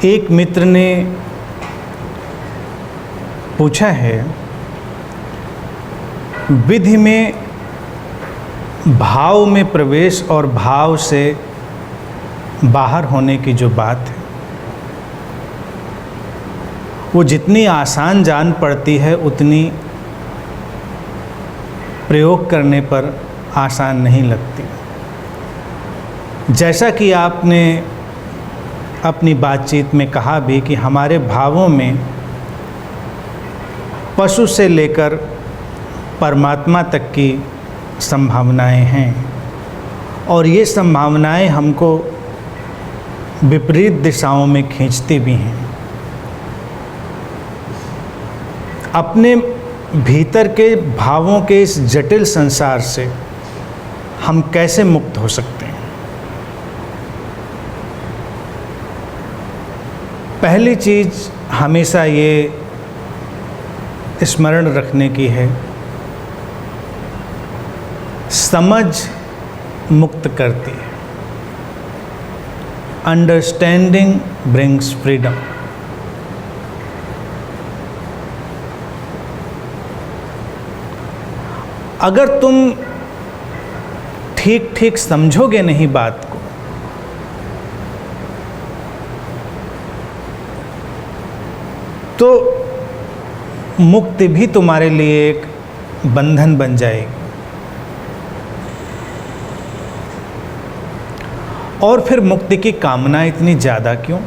एक मित्र ने पूछा है, विधि में भाव में प्रवेश और भाव से बाहर होने की जो बात है, वो जितनी आसान जान पड़ती है उतनी प्रयोग करने पर आसान नहीं लगती। जैसा कि आपने अपनी बातचीत में कहा भी कि हमारे भावों में पशु से लेकर परमात्मा तक की संभावनाएं हैं और ये संभावनाएं हमको विपरीत दिशाओं में खींचती भी हैं। अपने भीतर के भावों के इस जटिल संसार से हम कैसे मुक्त हो सकते हैं? पहली चीज़ हमेशा ये स्मरण रखने की है, समझ मुक्त करती है। Understanding brings freedom. अगर तुम ठीक ठीक समझोगे नहीं बात को, तो मुक्ति भी तुम्हारे लिए एक बंधन बन जाएगी। और फिर मुक्ति की कामना इतनी ज़्यादा क्यों?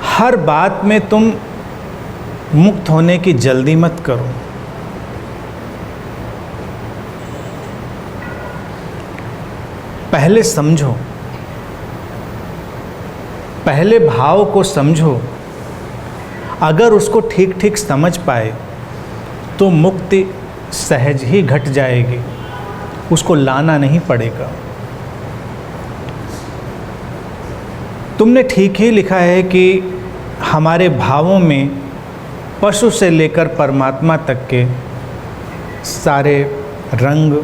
हर बात में तुम मुक्त होने की जल्दी मत करो। पहले समझो, पहले भाव को समझो। अगर उसको ठीक ठीक समझ पाए तो मुक्ति सहज ही घट जाएगी, उसको लाना नहीं पड़ेगा। तुमने ठीक ही लिखा है कि हमारे भावों में पशु से लेकर परमात्मा तक के सारे रंग,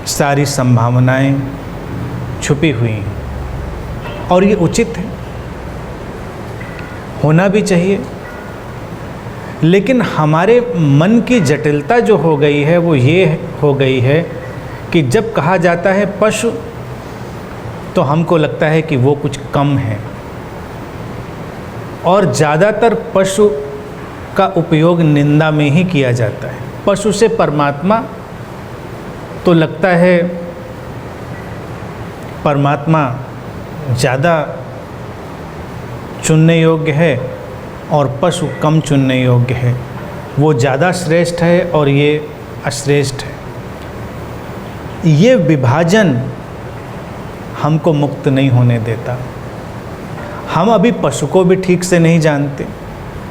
सारी संभावनाएं छुपी हुई हैं और ये उचित है, होना भी चाहिए। लेकिन हमारे मन की जटिलता जो हो गई है वो ये हो गई है कि जब कहा जाता है पशु तो हमको लगता है कि वो कुछ कम है, और ज़्यादातर पशु का उपयोग निंदा में ही किया जाता है। पशु से परमात्मा तो लगता है परमात्मा ज़्यादा चुनने योग्य है और पशु कम चुनने योग्य है, वो ज़्यादा श्रेष्ठ है और ये अश्रेष्ठ है। ये विभाजन हमको मुक्त नहीं होने देता। हम अभी पशु को भी ठीक से नहीं जानते,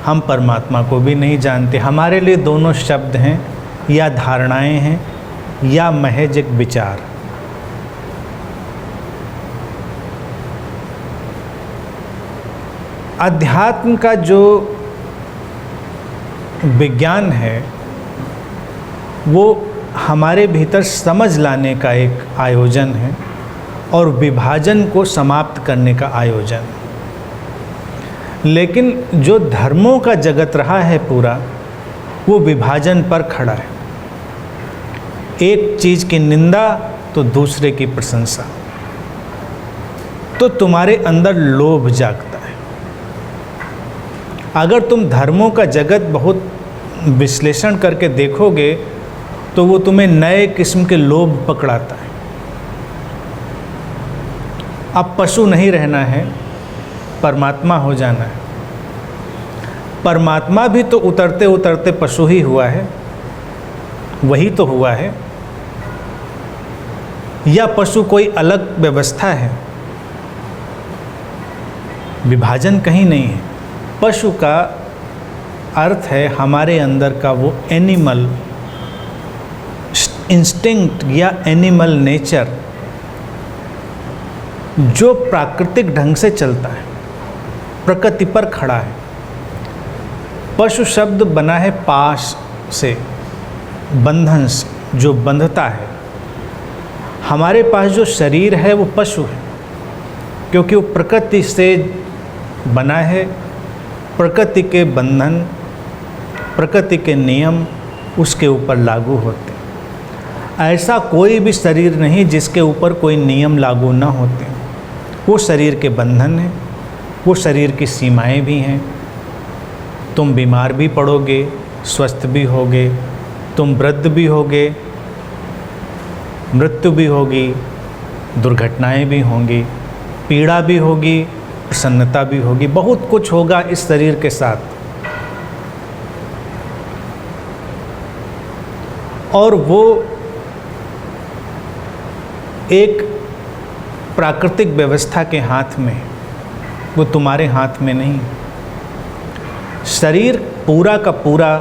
हम परमात्मा को भी नहीं जानते। हमारे लिए दोनों शब्द हैं या धारणाएं हैं या महज एक विचार। अध्यात्म का जो विज्ञान है वो हमारे भीतर समझ लाने का एक आयोजन है और विभाजन को समाप्त करने का आयोजन। लेकिन जो धर्मों का जगत रहा है पूरा, वो विभाजन पर खड़ा है। एक चीज़ की निंदा तो दूसरे की प्रशंसा, तो तुम्हारे अंदर लोभ जागता है। अगर तुम धर्मों का जगत बहुत विश्लेषण करके देखोगे तो वो तुम्हें नए किस्म के लोभ पकड़ाता है। अब पशु नहीं रहना है, परमात्मा हो जाना है। परमात्मा भी तो उतरते उतरते पशु ही हुआ है, वही तो हुआ है। या पशु कोई अलग व्यवस्था है? विभाजन कहीं नहीं है। पशु का अर्थ है हमारे अंदर का वो एनिमल इंस्टिंक्ट या एनिमल नेचर जो प्राकृतिक ढंग से चलता है, प्रकृति पर खड़ा है। पशु शब्द बना है पाश से, बंधन से, जो बंधता है। हमारे पास जो शरीर है वो पशु है, क्योंकि वो प्रकृति से बना है। प्रकृति के बंधन, प्रकृति के नियम उसके ऊपर लागू होते हैं। ऐसा कोई भी शरीर नहीं जिसके ऊपर कोई नियम लागू ना होते। वो शरीर के बंधन हैं, वो शरीर की सीमाएं भी हैं। तुम बीमार भी पड़ोगे, स्वस्थ भी होगे, तुम वृद्ध भी होगे, मृत्यु भी होगी, दुर्घटनाएं भी होंगी, पीड़ा भी होगी, प्रसन्नता भी होगी, बहुत कुछ होगा इस शरीर के साथ। और वो एक प्राकृतिक व्यवस्था के हाथ में है, वो तुम्हारे हाथ में नहीं। शरीर पूरा का पूरा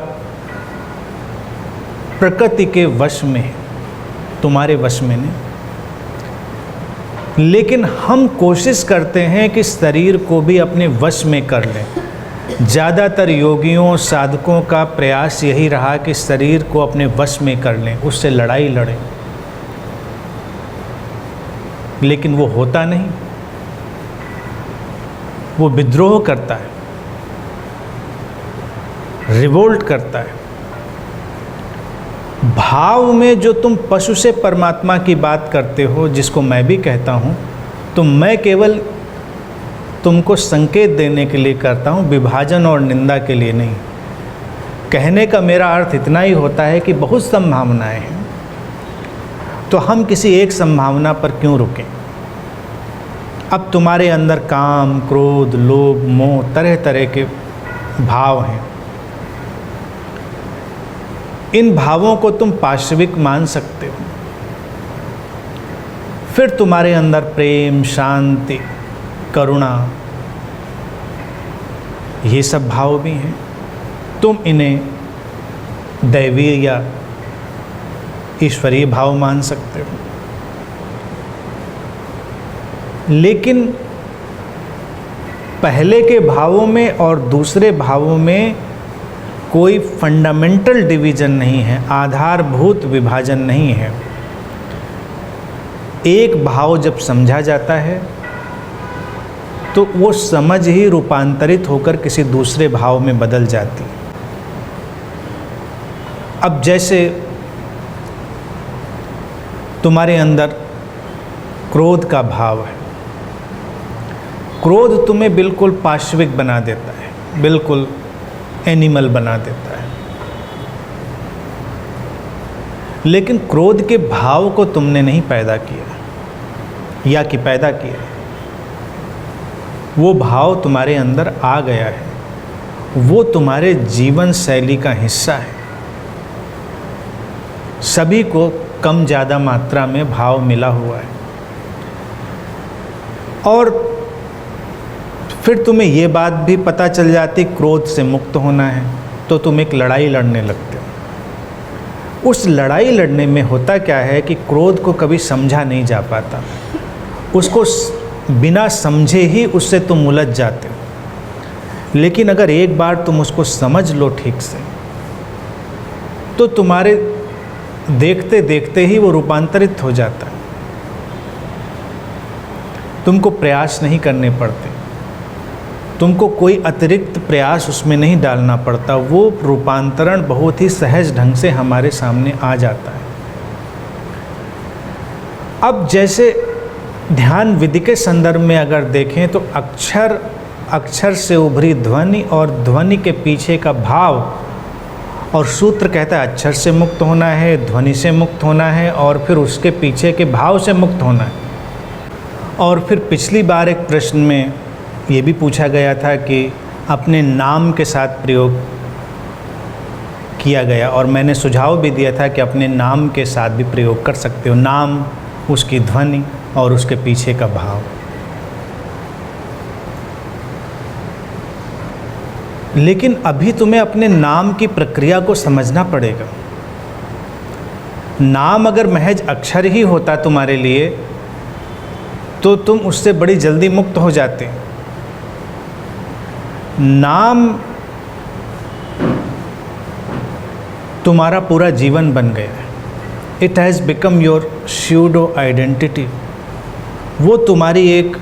प्रकृति के वश में है, तुम्हारे वश में नहीं। लेकिन हम कोशिश करते हैं कि शरीर को भी अपने वश में कर लें। ज़्यादातर योगियों, साधकों का प्रयास यही रहा कि शरीर को अपने वश में कर लें, उससे लड़ाई लड़ें। लेकिन वो होता नहीं, वो विद्रोह करता है, रिवोल्ट करता है। भाव में जो तुम पशु से परमात्मा की बात करते हो, जिसको मैं भी कहता हूँ, तो मैं केवल तुमको संकेत देने के लिए करता हूँ, विभाजन और निंदा के लिए नहीं। कहने का मेरा अर्थ इतना ही होता है कि बहुत संभावनाएं हैं, तो हम किसी एक संभावना पर क्यों रुकें। अब तुम्हारे अंदर काम, क्रोध, लोभ, मोह, तरह तरह के भाव हैं। इन भावों को तुम पाशविक मान सकते हो। फिर तुम्हारे अंदर प्रेम, शांति, करुणा, ये सब भाव भी हैं। तुम इन्हें दैवीय या ईश्वरीय भाव मान सकते हो। लेकिन पहले के भावों में और दूसरे भावों में कोई फंडामेंटल डिवीज़न नहीं है, आधारभूत विभाजन नहीं है। एक भाव जब समझा जाता है तो वो समझ ही रूपांतरित होकर किसी दूसरे भाव में बदल जाती है। अब जैसे तुम्हारे अंदर क्रोध का भाव है, क्रोध तुम्हें बिल्कुल पाशविक बना देता है, बिल्कुल एनिमल बना देता है। लेकिन क्रोध के भाव को तुमने नहीं पैदा किया या कि पैदा किया, वो भाव तुम्हारे अंदर आ गया है, वो तुम्हारे जीवन शैली का हिस्सा है। सभी को कम ज़्यादा मात्रा में भाव मिला हुआ है। और फिर तुम्हें ये बात भी पता चल जाती क्रोध से मुक्त होना है, तो तुम एक लड़ाई लड़ने लगते हो। उस लड़ाई लड़ने में होता क्या है कि क्रोध को कभी समझा नहीं जा पाता, उसको बिना समझे ही उससे तुम उलझ जाते हो। लेकिन अगर एक बार तुम उसको समझ लो ठीक से, तो तुम्हारे देखते देखते ही वो रूपांतरित हो जाता है। तुमको प्रयास नहीं करने पड़ते, तुमको कोई अतिरिक्त प्रयास उसमें नहीं डालना पड़ता, वो रूपांतरण बहुत ही सहज ढंग से हमारे सामने आ जाता है। अब जैसे ध्यान विधि के संदर्भ में अगर देखें तो अक्षर से उभरी ध्वनि और ध्वनि के पीछे का भाव, और सूत्र कहता है अक्षर से मुक्त होना है, ध्वनि से मुक्त होना है, और फिर उसके पीछे के भाव से मुक्त होना है। और फिर पिछली बार एक प्रश्न में ये भी पूछा गया था कि अपने नाम के साथ प्रयोग किया गया, और मैंने सुझाव भी दिया था कि अपने नाम के साथ भी प्रयोग कर सकते हो। नाम, उसकी ध्वनि और उसके पीछे का भाव। लेकिन अभी तुम्हें अपने नाम की प्रक्रिया को समझना पड़ेगा। नाम अगर महज अक्षर ही होता तुम्हारे लिए, तो तुम उससे बड़ी जल्दी मुक्त हो जाते। नाम तुम्हारा पूरा जीवन बन गया है। It has become your pseudo identity. वो तुम्हारी एक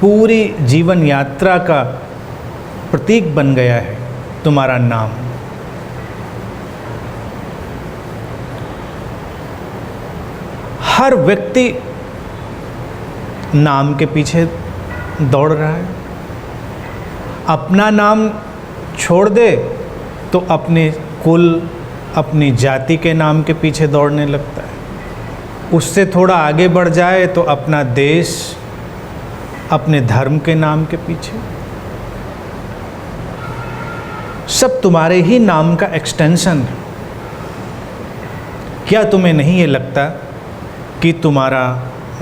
पूरी जीवन यात्रा का प्रतीक बन गया है तुम्हारा नाम। हर व्यक्ति नाम के पीछे दौड़ रहा है। अपना नाम छोड़ दे तो अपने कुल, अपनी जाति के नाम के पीछे दौड़ने लगता है। उससे थोड़ा आगे बढ़ जाए तो अपना देश, अपने धर्म के नाम के पीछे। सब तुम्हारे ही नाम का एक्सटेंशन है। क्या तुम्हें नहीं ये लगता कि तुम्हारा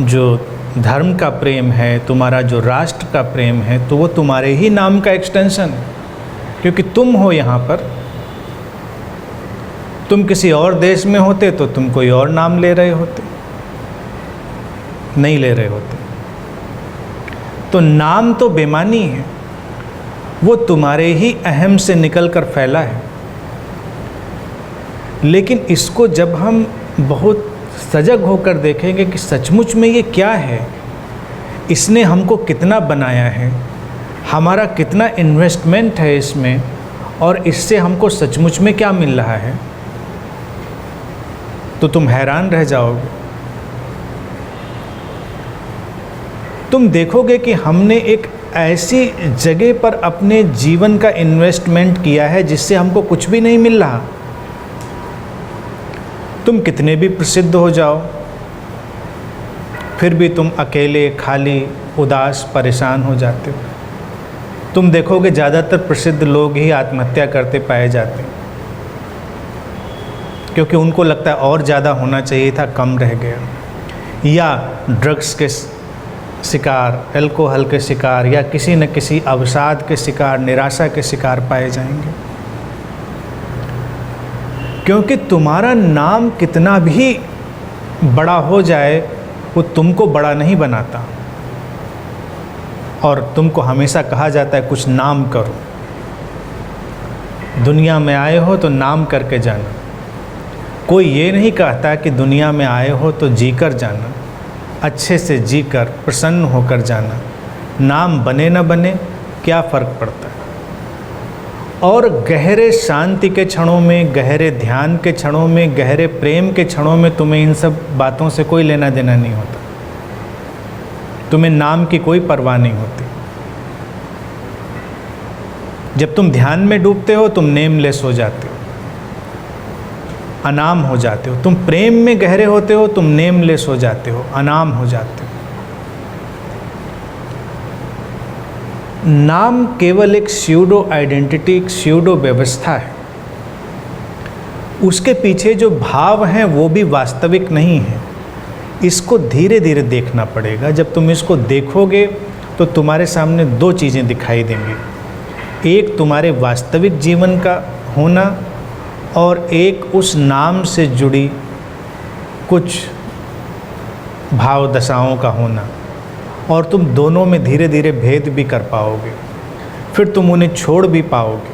जो धर्म का प्रेम है, तुम्हारा जो राष्ट्र का प्रेम है, तो वो तुम्हारे ही नाम का एक्सटेंशन है? क्योंकि तुम हो यहाँ पर। तुम किसी और देश में होते तो तुम कोई और नाम ले रहे होते, नहीं ले रहे होते। तो नाम तो बेमानी है, वो तुम्हारे ही अहम से निकलकर फैला है। लेकिन इसको जब हम बहुत सजग होकर देखेंगे कि सचमुच में ये क्या है, इसने हमको कितना बनाया है, हमारा कितना इन्वेस्टमेंट है इसमें, और इससे हमको सचमुच में क्या मिल रहा है, तो तुम हैरान रह जाओगे। तुम देखोगे कि हमने एक ऐसी जगह पर अपने जीवन का इन्वेस्टमेंट किया है जिससे हमको कुछ भी नहीं मिल रहा। तुम कितने भी प्रसिद्ध हो जाओ, फिर भी तुम अकेले, खाली, उदास, परेशान हो जाते हो। तुम देखोगे ज़्यादातर प्रसिद्ध लोग ही आत्महत्या करते पाए जाते हैं, क्योंकि उनको लगता है और ज़्यादा होना चाहिए था, कम रह गया। या ड्रग्स के शिकार, अल्कोहल के शिकार, या किसी न किसी अवसाद के शिकार, निराशा के शिकार पाए जाएंगे। क्योंकि तुम्हारा नाम कितना भी बड़ा हो जाए, वो तुमको बड़ा नहीं बनाता। और तुमको हमेशा कहा जाता है कुछ नाम करो। दुनिया में आए हो तो नाम करके जाना। कोई ये नहीं कहता कि दुनिया में आए हो तो जीकर जाना, अच्छे से जीकर, प्रसन्न होकर जाना। नाम बने न बने क्या फ़र्क पड़ता है। और गहरे शांति के क्षणों में, गहरे ध्यान के क्षणों में, गहरे प्रेम के क्षणों में तुम्हें इन सब बातों से कोई लेना देना नहीं होता। तुम्हें नाम की कोई परवाह नहीं होती। जब तुम ध्यान में डूबते हो तुम नेमलेस हो जाते हो, अनाम हो जाते हो। तुम प्रेम में गहरे होते हो, तुम नेमलेस हो जाते हो, अनाम हो जाते हो। नाम केवल एक स्यूडो आइडेंटिटी, एक स्यूडो व्यवस्था है। उसके पीछे जो भाव हैं वो भी वास्तविक नहीं है। इसको धीरे धीरे देखना पड़ेगा। जब तुम इसको देखोगे तो तुम्हारे सामने दो चीज़ें दिखाई देंगी। एक तुम्हारे वास्तविक जीवन का होना, और एक उस नाम से जुड़ी कुछ भाव दशाओं का होना। और तुम दोनों में धीरे धीरे भेद भी कर पाओगे, फिर तुम उन्हें छोड़ भी पाओगे।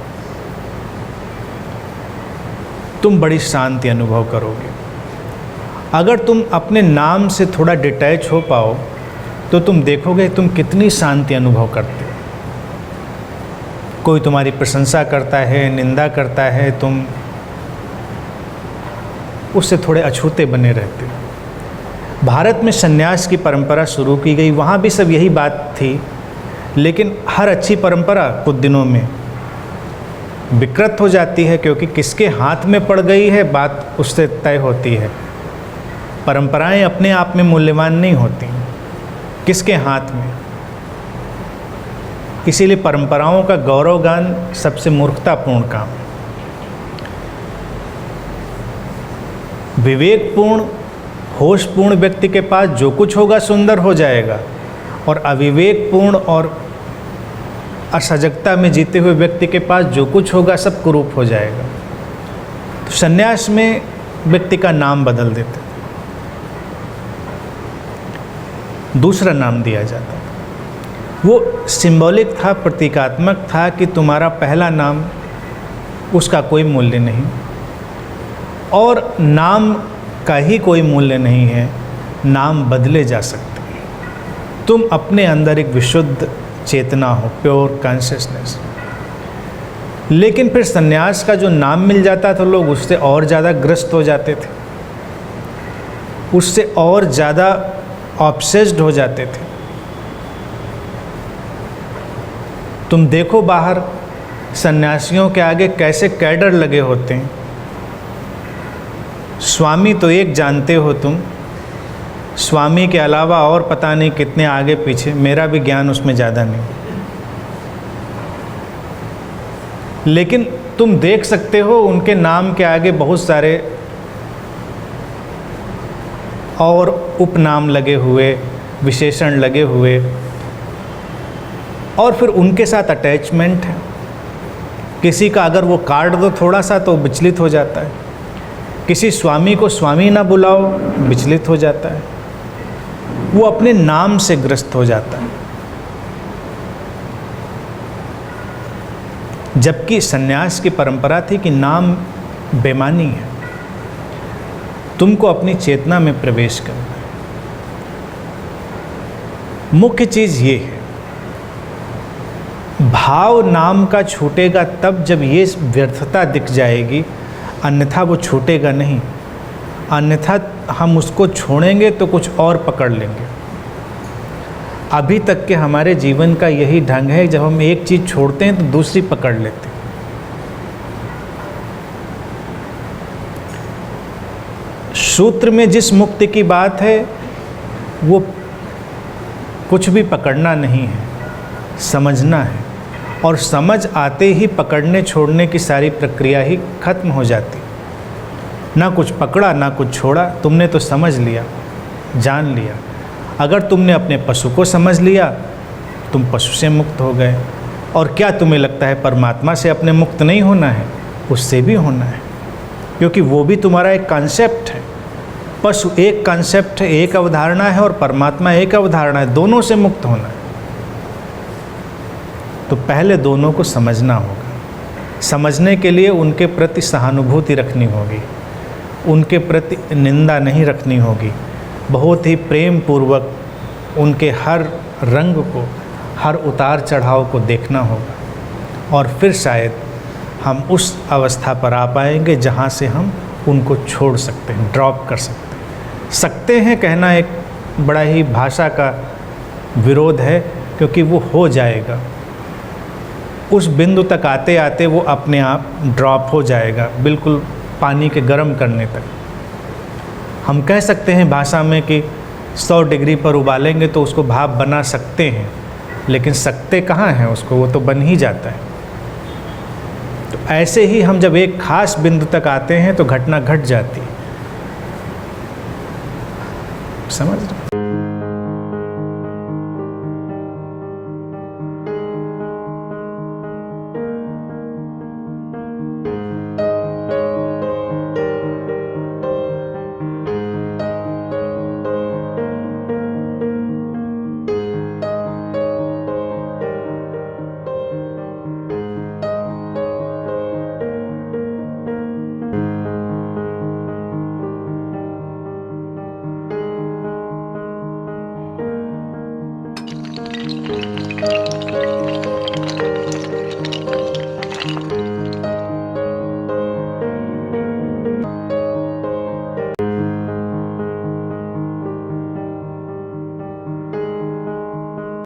तुम बड़ी शांति अनुभव करोगे। अगर तुम अपने नाम से थोड़ा डिटैच हो पाओ तो तुम देखोगे तुम कितनी शांति अनुभव करते हो। कोई तुम्हारी प्रशंसा करता है, निंदा करता है, तुम उससे थोड़े अछूते बने रहते हो। भारत में संन्यास की परंपरा शुरू की गई, वहाँ भी सब यही बात थी। लेकिन हर अच्छी परंपरा कुछ दिनों में विकृत हो जाती है, क्योंकि किसके हाथ में पड़ गई है बात उससे तय होती है। परंपराएं अपने आप में मूल्यवान नहीं होती, किसके हाथ में। इसीलिए परंपराओं का गौरवगान सबसे मूर्खतापूर्ण काम। विवेकपूर्ण, होशपूर्ण व्यक्ति के पास जो कुछ होगा सुंदर हो जाएगा, और अविवेकपूर्ण और असजगता में जीते हुए व्यक्ति के पास जो कुछ होगा सब कुरूप हो जाएगा। तो संन्यास में व्यक्ति का नाम बदल देते, दूसरा नाम दिया जाता। वो सिंबॉलिक था, प्रतीकात्मक था कि तुम्हारा पहला नाम, उसका कोई मूल्य नहीं, और नाम का ही कोई मूल्य नहीं है। नाम बदले जा सकते हैं। तुम अपने अंदर एक विशुद्ध चेतना हो, प्योर कॉन्शियसनेस। लेकिन फिर सन्यास का जो नाम मिल जाता तो लोग उससे और ज़्यादा ग्रस्त हो जाते थे, उससे और ज़्यादा ऑब्सेस्ड हो जाते थे। तुम देखो बाहर सन्यासियों के आगे कैसे कैडर लगे होते हैं। स्वामी तो एक जानते हो तुम, स्वामी के अलावा और पता नहीं कितने आगे पीछे, मेरा भी ज्ञान उसमें ज़्यादा नहीं। लेकिन तुम देख सकते हो उनके नाम के आगे बहुत सारे और उपनाम लगे हुए, विशेषण लगे हुए, और फिर उनके साथ अटैचमेंट है। किसी का अगर वो काट दो थोड़ा सा तो विचलित हो जाता है, किसी स्वामी को स्वामी ना बुलाओ विचलित हो जाता है, वो अपने नाम से ग्रस्त हो जाता है। जबकि सन्यास की परंपरा थी कि नाम बेमानी है, तुमको अपनी चेतना में प्रवेश करना है। मुख्य चीज़ ये है, भाव नाम का छूटेगा तब जब ये व्यर्थता दिख जाएगी, अन्यथा वो छूटेगा नहीं। अन्यथा हम उसको छोड़ेंगे तो कुछ और पकड़ लेंगे। अभी तक के हमारे जीवन का यही ढंग है, जब हम एक चीज़ छोड़ते हैं तो दूसरी पकड़ लेते हैं। सूत्र में जिस मुक्ति की बात है वो कुछ भी पकड़ना नहीं है, समझना है। और समझ आते ही पकड़ने छोड़ने की सारी प्रक्रिया ही खत्म हो जाती। ना कुछ पकड़ा ना कुछ छोड़ा, तुमने तो समझ लिया, जान लिया। अगर तुमने अपने पशु को समझ लिया, तुम पशु से मुक्त हो गए। और क्या तुम्हें लगता है परमात्मा से अपने मुक्त नहीं होना है? उससे भी होना है, क्योंकि वो भी तुम्हारा एक कॉन्सेप्ट है। पशु एक कॉन्सेप्ट है, एक अवधारणा है, और परमात्मा एक अवधारणा है, दोनों से मुक्त होना है। तो पहले दोनों को समझना होगा। समझने के लिए उनके प्रति सहानुभूति रखनी होगी, उनके प्रति निंदा नहीं रखनी होगी। बहुत ही प्रेम पूर्वक उनके हर रंग को, हर उतार चढ़ाव को देखना होगा। और फिर शायद हम उस अवस्था पर आ पाएंगे जहाँ से हम उनको छोड़ सकते हैं, ड्रॉप कर सकते हैं। कहना एक बड़ा ही भाषा का विरोध है, क्योंकि वो हो जाएगा। उस बिंदु तक आते आते वो अपने आप ड्रॉप हो जाएगा, बिल्कुल पानी के गर्म करने तक। हम कह सकते हैं भाषा में कि 100 डिग्री पर उबालेंगे तो उसको भाप बना सकते हैं, लेकिन सकते कहाँ हैं उसको, वो तो बन ही जाता है। तो ऐसे ही हम जब एक खास बिंदु तक आते हैं तो घटना घट जाती है। समझ रहे?